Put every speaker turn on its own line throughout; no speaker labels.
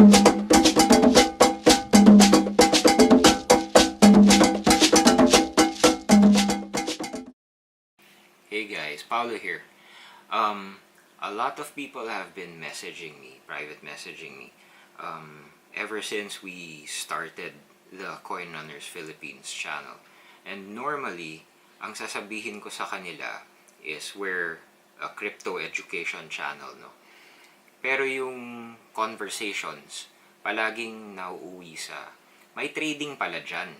Hey guys, Paolo here. A lot of people have been messaging me, private messaging me, ever since we started the Coin Runners Philippines channel. And normally, ang sasabihin ko sa kanila is we're a crypto education channel, no? Pero yung conversations, palaging nauuwi sa, may trading pala dyan.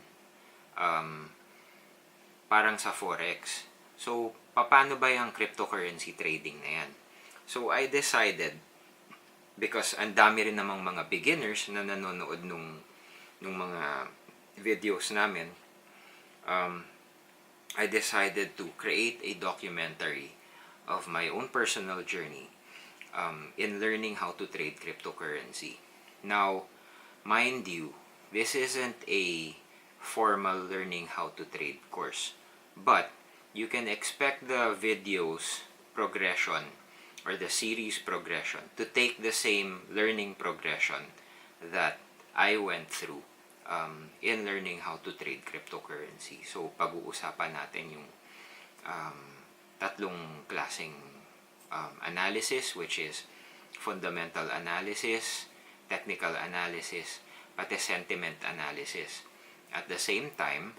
Parang sa Forex. So, paano ba yung cryptocurrency trading na yan? So, I decided, because ang dami rin namang mga beginners na nanonood nung mga videos namin, I decided to create a documentary of my own personal journey in learning how to trade cryptocurrency. Now, mind you, this isn't a formal learning how to trade course, but you can expect the videos progression or the series progression to take the same learning progression that I went through in learning how to trade cryptocurrency. So, pag-uusapan natin yung tatlong klaseng analysis, which is fundamental analysis, technical analysis, pati sentiment analysis. At the same time,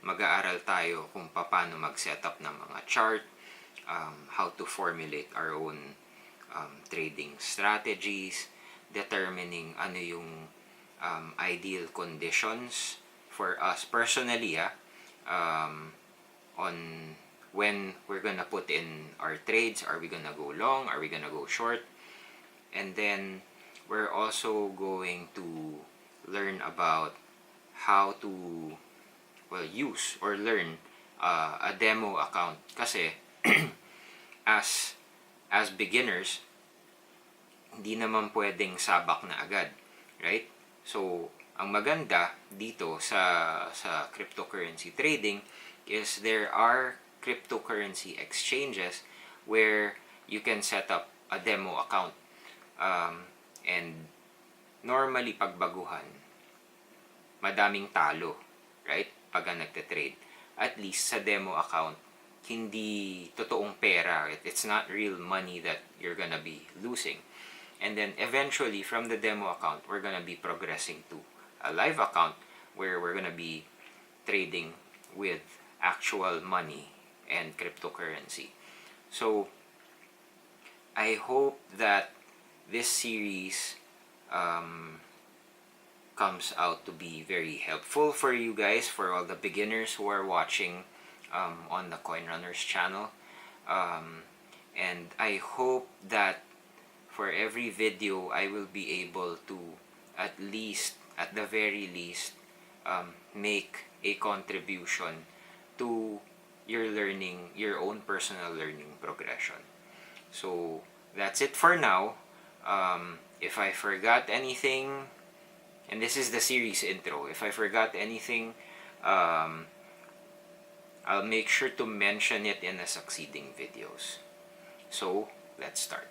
mag-aaral tayo kung paano mag-setup ng mga chart, how to formulate our own trading strategies, determining ano yung ideal conditions for us personally on when we're gonna put in our trades. Are we gonna go long? Are we gonna go short? And then we're also going to learn about how to use or learn a demo account, kasi as beginners, hindi naman pwedeng sabak na agad, right? So, ang maganda dito sa cryptocurrency trading is there are cryptocurrency exchanges where you can set up a demo account. And normally, pagbaguhan, madaming talo, right? Pag nagte-trade. At least sa demo account, hindi totoong pera. It's not real money that you're gonna be losing. And then eventually, from the demo account, we're gonna be progressing to a live account where we're gonna be trading with actual money and cryptocurrency. So, I hope that this series comes out to be very helpful for you guys, for all the beginners who are watching on the Coin Runners channel. And I hope that for every video, I will be able to at the very least, make a contribution to your learning, your own personal learning progression. So, that's it for now. If I forgot anything, and this is the series intro, if I forgot anything, I'll make sure to mention it in the succeeding videos. So, let's start.